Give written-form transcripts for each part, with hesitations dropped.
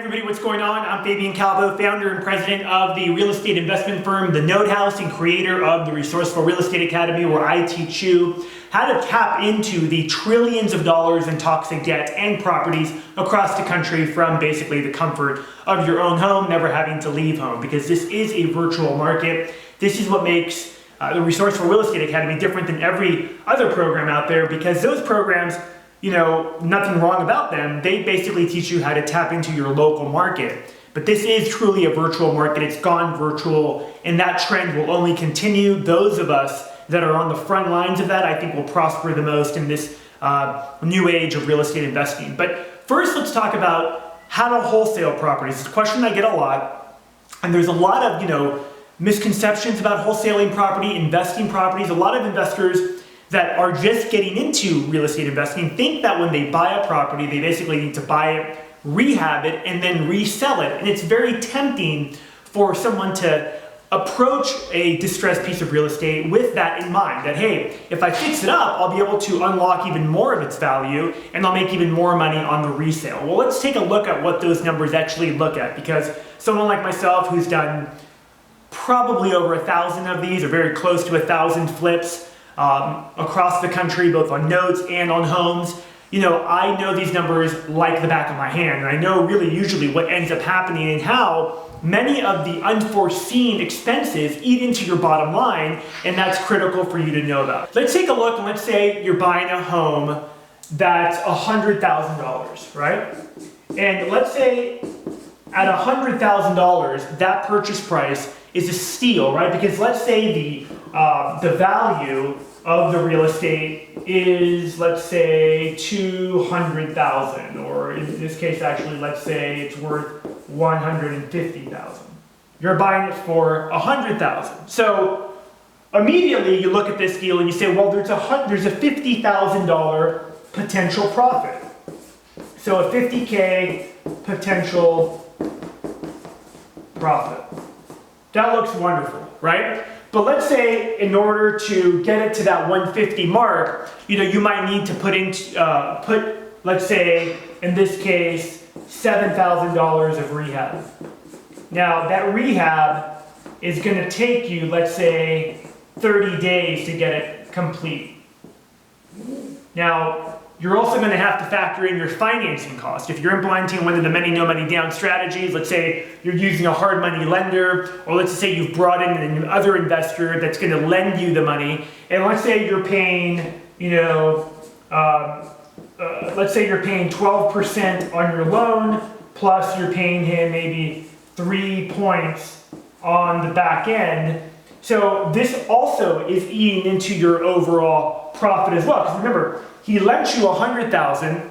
everybody, what's going on? I'm Fabian Calvo, founder and president of the real estate investment firm, The Node House, and creator of the Resourceful Real Estate Academy, where I teach you how to tap into the trillions of dollars in toxic debt and properties across the country from basically the comfort of your own home, never having to leave home, because this is a virtual market. This is what makes the Resourceful Real Estate Academy different than every other program out there, because those programs, you know, nothing wrong about them. They basically teach you how to tap into your local market. But this is truly a virtual market. It's gone virtual, and that trend will only continue. Those of us that are on the front lines of that, I think, will prosper the most in this new age of real estate investing. But first, let's talk about how to wholesale properties. It's a question I get a lot, and there's a lot of, misconceptions about wholesaling property, investing properties. A lot of investors that are just getting into real estate investing think that when they buy a property, they basically need to buy it, rehab it, and then resell it. And it's very tempting for someone to approach a distressed piece of real estate with that in mind, that, hey, if I fix it up, I'll be able to unlock even more of its value, and I'll make even more money on the resale. Well, let's take a look at what those numbers actually look at, because someone like myself who's done probably over 1,000 of these, or very close to 1,000 flips, across the country, both on notes and on homes. I know these numbers like the back of my hand, and I know really usually what ends up happening and how many of the unforeseen expenses eat into your bottom line, and that's critical for you to know about. Let's take a look, and let's say you're buying a home that's $100,000, right? And let's say at $100,000, that purchase price is a steal, right? Because let's say the value of the real estate is, let's say, $200,000, or in this case, actually, let's say it's worth $150,000. You're buying it for $100,000. So immediately you look at this deal and you say, well, there's a $50,000 potential profit. So a $50K potential profit. That looks wonderful, right? But let's say in order to get it to that 150 mark, you might need to put, let's say, in this case, $7,000 of rehab. Now, that rehab is going to take you, let's say, 30 days to get it complete. Now, you're also going to have to factor in your financing cost. If you're implementing one of the many no-money down strategies, let's say you're using a hard money lender, or let's say you've brought in another investor that's going to lend you the money, and let's say you're paying, let's say you're paying 12% on your loan, plus you're paying him maybe 3 points on the back end. So this also is eating into your overall profit as well. Because remember, he lent you $100,000.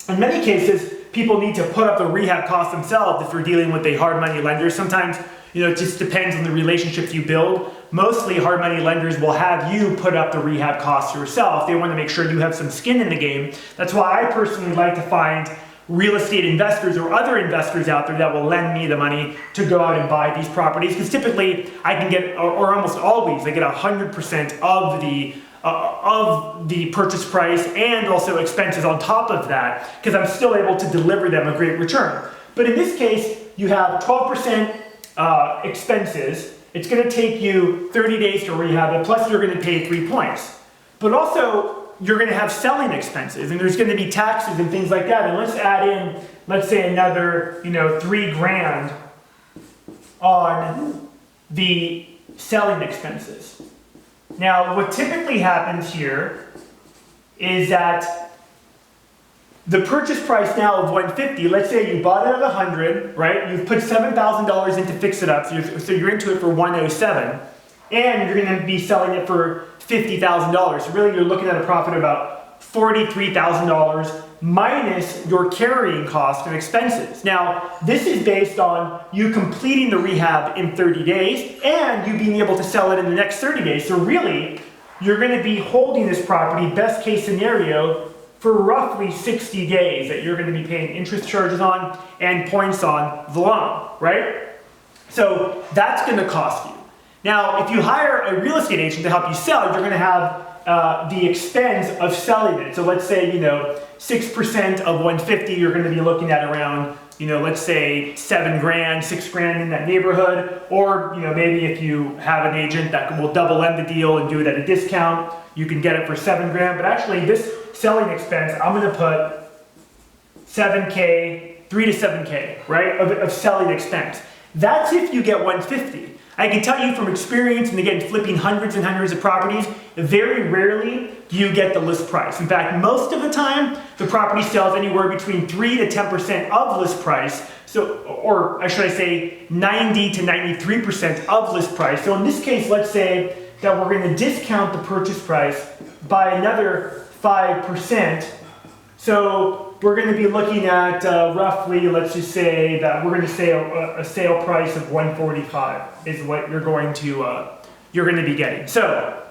In many cases, people need to put up the rehab costs themselves if you're dealing with a hard money lender. Sometimes, it just depends on the relationships you build. Mostly hard money lenders will have you put up the rehab costs yourself. They want to make sure you have some skin in the game. That's why I personally like to find real estate investors or other investors out there that will lend me the money to go out and buy these properties. Because typically I can get, or almost always, I get 100% of the purchase price and also expenses on top of that, because I'm still able to deliver them a great return. But in this case, you have 12% expenses. It's going to take you 30 days to rehab it, plus you're going to pay 3 points. But also, you're going to have selling expenses, and there's going to be taxes and things like that. And let's add in, let's say, another, $3,000 on the selling expenses. Now, what typically happens here is that the purchase price now of $150, let's say you bought it at $100, right? You've put $7,000 in to fix it up, so you're into it for $107, and you're going to be selling it for $50,000. So really, you're looking at a profit of about $43,000 minus your carrying cost and expenses. Now, this is based on you completing the rehab in 30 days and you being able to sell it in the next 30 days. So really, you're going to be holding this property, best case scenario, for roughly 60 days that you're going to be paying interest charges on and points on the loan, right? So that's going to cost you. Now, if you hire a real estate agent to help you sell, you're going to have the expense of selling it. So let's say, 6% of 150, you're going to be looking at around let's say 7 grand, 6 grand in that neighborhood, or, maybe if you have an agent that will double end the deal and do it at a discount, you can get it for 7 grand. But actually this selling expense, I'm gonna put 7K, 3 to 7K, right, of selling expense. That's if you get 150. I can tell you from experience, and again, flipping hundreds and hundreds of properties, very rarely do you get the list price. In fact, most of the time, the property sells anywhere between 3 to 10% of list price. So, or should I say 90 to 93% of list price. So in this case, let's say that we're gonna discount the purchase price by another 5%. So we're going to be looking at roughly, let's just say that we're going to say a sale price of 145 is what you're going to be getting. So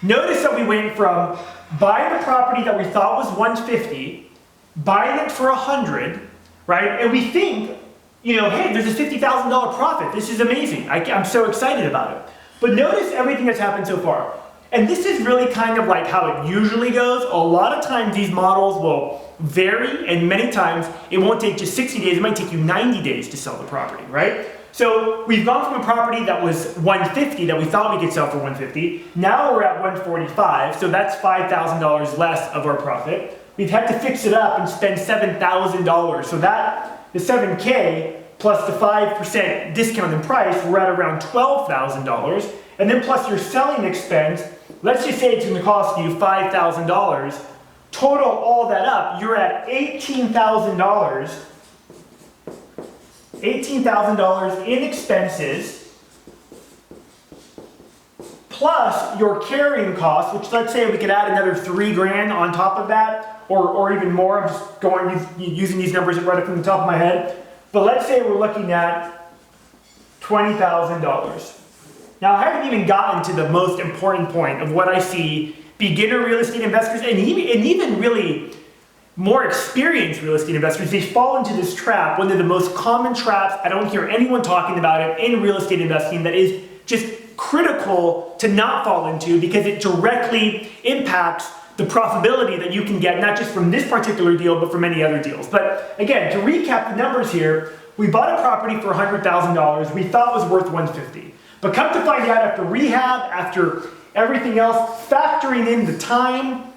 notice that we went from buying a property that we thought was 150, buying it for 100, right? And we think, hey, there's a $50,000 profit. This is amazing. I'm so excited about it. But notice everything that's happened so far. And this is really kind of like how it usually goes. A lot of times these models will vary, and many times it won't take just 60 days, it might take you 90 days to sell the property, right? So we've gone from a property that was 150 that we thought we could sell for 150, now we're at 145, so that's $5,000 less of our profit. We've had to fix it up and spend $7,000, so that, the 7K plus the 5% discount in price, we're at around $12,000, and then plus your selling expense, let's just say it's going to cost you $5,000. Total all that up, you're at $18,000. $18,000 in expenses, plus your carrying costs, which let's say we could add another 3 grand on top of that, or even more. I'm just using these numbers right from the top of my head. But let's say we're looking at $20,000. Now, I haven't even gotten to the most important point of what I see beginner real estate investors and even really more experienced real estate investors, they fall into this trap, one of the most common traps. I don't hear anyone talking about it in real estate investing that is just critical to not fall into because it directly impacts the profitability that you can get, not just from this particular deal, but from many other deals. But again, to recap the numbers here, we bought a property for $100,000 we thought was worth $150,000. But come to find out after rehab, after everything else, factoring in the time,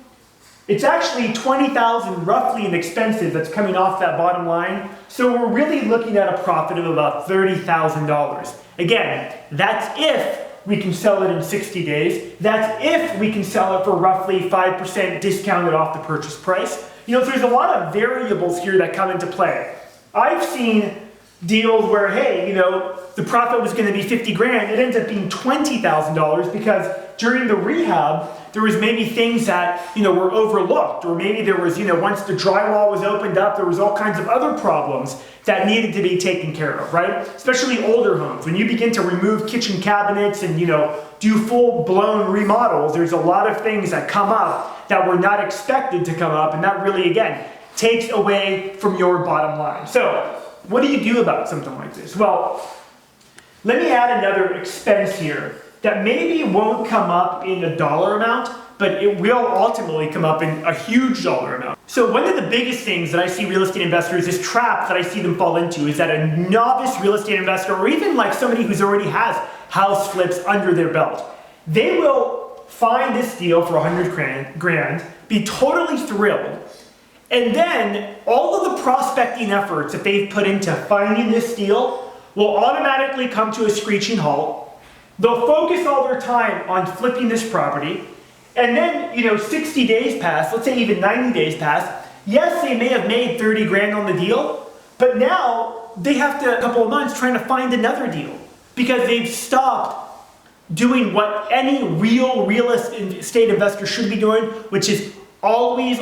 it's actually $20,000 roughly in expenses that's coming off that bottom line. So we're really looking at a profit of about $30,000. Again, that's if we can sell it in 60 days. That's if we can sell it for roughly 5% discounted off the purchase price. There's a lot of variables here that come into play. I've seen deals where, hey, the profit was going to be 50 grand. It ends up being $20,000 because during the rehab, there was maybe things that, were overlooked, or maybe there was, once the drywall was opened up, there was all kinds of other problems that needed to be taken care of, right? Especially older homes. When you begin to remove kitchen cabinets and, do full-blown remodels, there's a lot of things that come up that were not expected to come up, and that really, again, takes away from your bottom line. So, what do you do about something like this? Well, let me add another expense here that maybe won't come up in a dollar amount, but it will ultimately come up in a huge dollar amount. So one of the biggest things that I see real estate investors, this trap that I see them fall into, is that a novice real estate investor, or even like somebody who's already has house flips under their belt, they will find this deal for 100 grand, be totally thrilled, and then all of the prospecting efforts that they've put into finding this deal will automatically come to a screeching halt. They'll focus all their time on flipping this property, and then, 60 days pass, let's say even 90 days pass. Yes, they may have made 30 grand on the deal, but now they have to, a couple of months, trying to find another deal because they've stopped doing what any real estate investor should be doing, which is always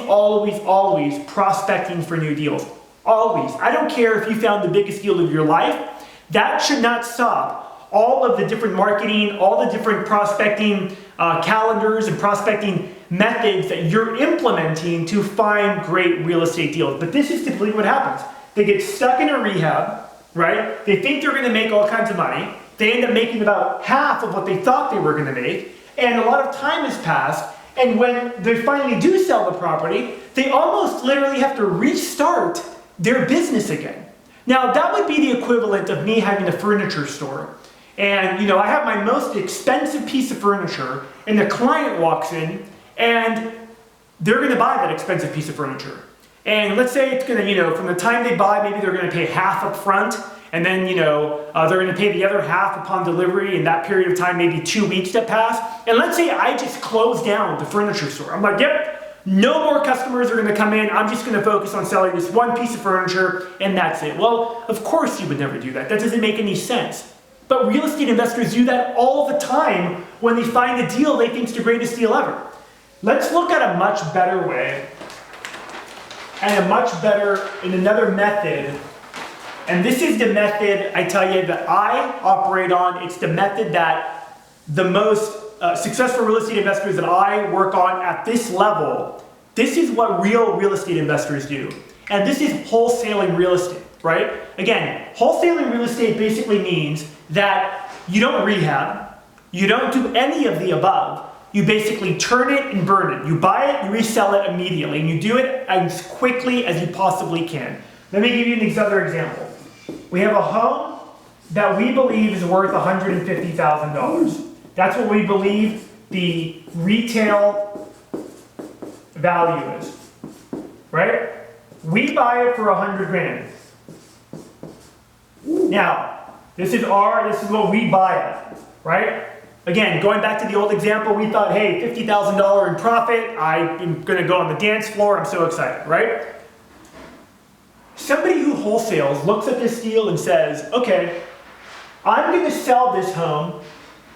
prospecting for new deals. Always. I don't care if you found the biggest deal of your life. That should not stop all of the different marketing, all the different prospecting calendars and prospecting methods that you're implementing to find great real estate deals. But this is typically what happens. They get stuck in a rehab, right? They think they're going to make all kinds of money. They end up making about half of what they thought they were going to make. And a lot of time has passed. And when they finally do sell the property, they almost literally have to restart their business again. Now, that would be the equivalent of me having a furniture store. And, I have my most expensive piece of furniture, and the client walks in, and they're going to buy that expensive piece of furniture. And let's say it's going to, from the time they buy, maybe they're going to pay half up front, and then, they're going to pay the other half upon delivery in that period of time, maybe 2 weeks that pass. And let's say I just close down the furniture store. I'm like, yep, no more customers are going to come in. I'm just going to focus on selling this one piece of furniture, and that's it. Well, of course you would never do that. That doesn't make any sense. But real estate investors do that all the time when they find a deal they think is the greatest deal ever. Let's look at a much better way, and in another method. And this is the method, I tell you, that I operate on. It's the method that the most successful real estate investors that I work on at this level, this is what real estate investors do. And this is wholesaling real estate, right? Again, wholesaling real estate basically means that you don't rehab, you don't do any of the above. You basically turn it and burn it. You buy it, you resell it immediately, and you do it as quickly as you possibly can. Let me give you another example. We have a home that we believe is worth $150,000. That's what we believe the retail value is, right? We buy it for $100,000. Now, this is what we buy at, right? Again, going back to the old example, we thought, hey, $50,000 in profit, I'm gonna go on the dance floor, I'm so excited, right? Somebody who wholesales looks at this deal and says, okay, I'm gonna sell this home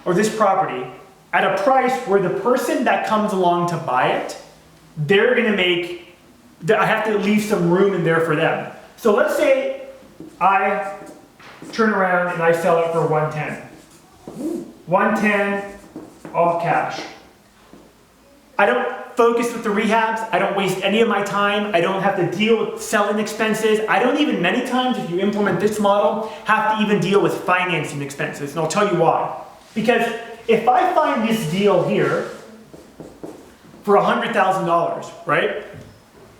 or this property at a price where the person that comes along to buy it, they're gonna make, I have to leave some room in there for them. So let's say I turn around and I sell it for 110. 110 all cash. I don't focus with the rehabs. I don't waste any of my time. I don't have to deal with selling expenses. I don't even, many times, if you implement this model, have to even deal with financing expenses. And I'll tell you why. Because if I find this deal here for $100,000, right?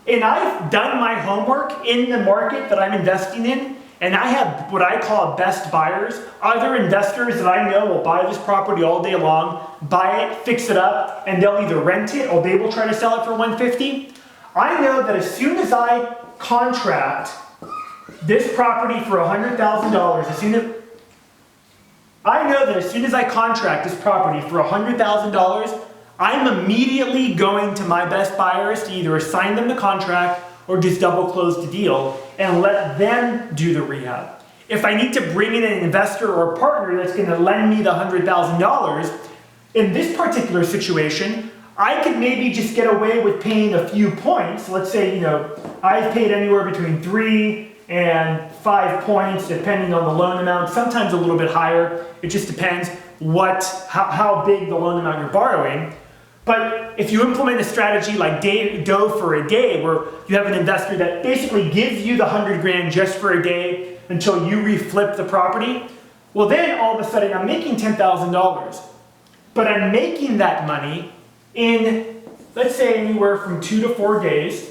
And I've done my homework in the market that I'm investing in, and I have what I call best buyers, other investors that I know will buy this property all day long, buy it, fix it up, and they'll either rent it or they will try to sell it for $150,000. I know that as soon as I contract this property for $100,000, as soon as I contract this property for $100,000, I'm immediately going to my best buyers to either assign them the contract or just double close the deal and let them do the rehab. If I need to bring in an investor or a partner that's going to lend me the $100,000, in this particular situation, I could maybe just get away with paying a few points. Let's say, I've paid anywhere between 3 and 5 points depending on the loan amount, sometimes a little bit higher. It just depends how big the loan amount you're borrowing. But if you implement a strategy like dough for a day, where you have an investor that basically gives you the $100,000 just for a day until you reflip the property, well then all of a sudden I'm making $10,000. But I'm making that money in, let's say, anywhere from 2 to 4 days,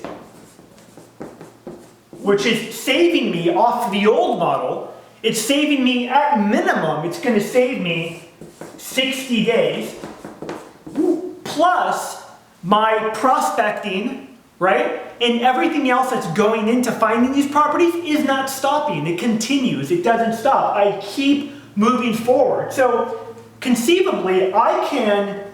which is saving me off the old model. It's saving me, at minimum, it's going to save me 60 days. Plus my prospecting, right? And everything else that's going into finding these properties is not stopping. It continues. It doesn't stop. I keep moving forward. So conceivably, I can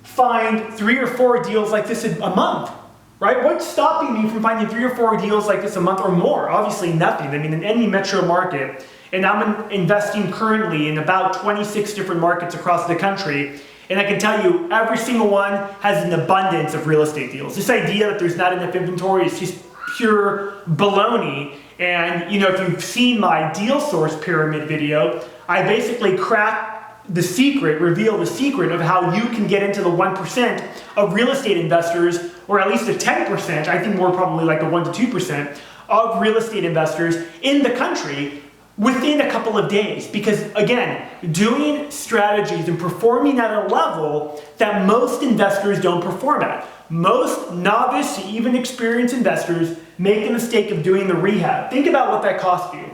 find 3 or 4 deals like this a month, right? What's stopping me from finding 3 or 4 deals like this a month or more? Obviously nothing. I mean, in any metro market, and I'm investing currently in about 26 different markets across the country. And I can tell you, every single one has an abundance of real estate deals. This idea that there's not enough inventory is just pure baloney. And if you've seen my deal source pyramid video, I basically reveal the secret of how you can get into the 1% of real estate investors, or at least the 10%, I think more probably like the 1 to 2% of real estate investors in the country within a couple of days. Because again, doing strategies and performing at a level that most investors don't perform at. Most novice, even experienced investors make the mistake of doing the rehab. Think about what that cost you.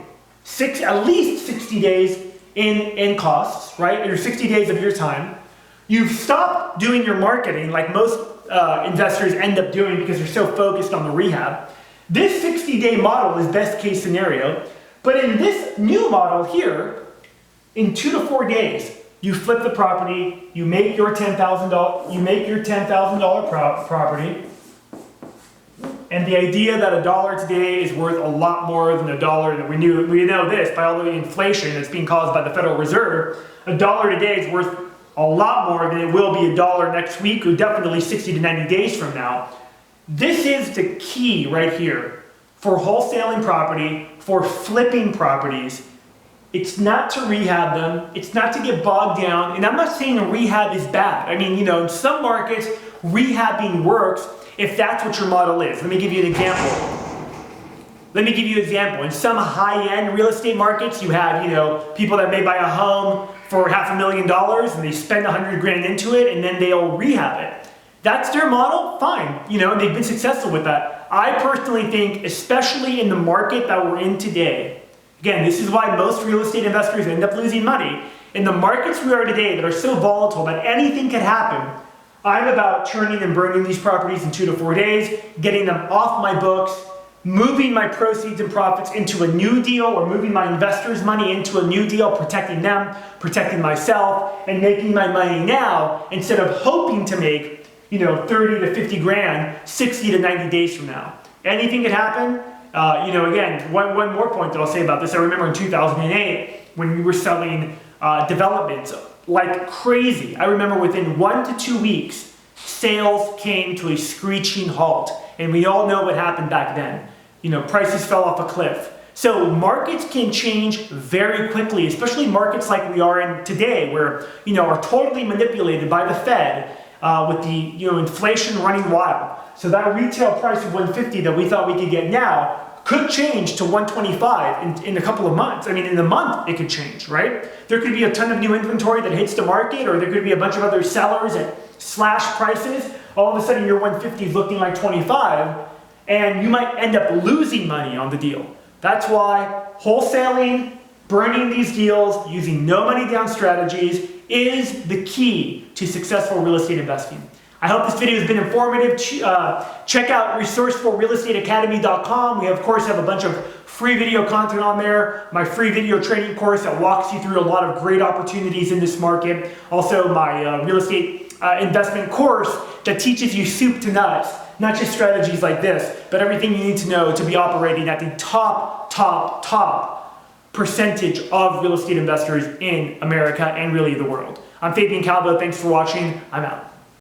At least 60 days in costs, right? Or 60 days of your time. You've stopped doing your marketing like most investors end up doing because they're so focused on the rehab. This 60-day model is best case scenario, but in this new model here, in 2 to 4 days, you flip the property, you make your $10,000 property, and the idea that $1 today is worth a lot more than $1 that we know this by all the inflation that's being caused by the Federal Reserve. $1 today is worth a lot more than it will be $1 next week, or definitely 60 to 90 days from now. This is the key right here for wholesaling property, for flipping properties. It's not to rehab them, it's not to get bogged down, and I'm not saying a rehab is bad. I mean, in some markets, rehabbing works if that's what your model is. Let me give you an example. In some high-end real estate markets, you have, people that may buy a home for $500,000 and they spend 100 grand into it and then they'll rehab it. That's their model, fine. And they've been successful with that. I personally think, especially in the market that we're in today, again, this is why most real estate investors end up losing money. In the markets we are today that are so volatile that anything can happen, I'm about turning and burning these properties in 2 to 4 days, getting them off my books, moving my proceeds and profits into a new deal, or moving my investors' money into a new deal, protecting them, protecting myself, and making my money now instead of hoping to make 30 to 50 grand 60 to 90 days from now. Anything could happen. Again, one more point that I'll say about this. I remember in 2008 when we were selling developments like crazy. I remember within 1 to 2 weeks, sales came to a screeching halt. And we all know what happened back then. Prices fell off a cliff. So markets can change very quickly, especially markets like we are in today, where are totally manipulated by the Fed with the inflation running wild. So that retail price of 150 that we thought we could get now could change to 125 in a couple of months. I mean, in a month it could change, right? There could be a ton of new inventory that hits the market, or there could be a bunch of other sellers that slash prices. All of a sudden your 150 is looking like 25, and you might end up losing money on the deal. That's why wholesaling, burning these deals, using no money down strategies is the key to successful real estate investing. I hope this video has been informative. Check out resourcefulrealestateacademy.com. We of course have a bunch of free video content on there. My free video training course that walks you through a lot of great opportunities in this market. Also my real estate investment course that teaches you soup to nuts, not just strategies like this, but everything you need to know to be operating at the top percentage of real estate investors in America and really the world. I'm Fabian Calvo. Thanks for watching. I'm out.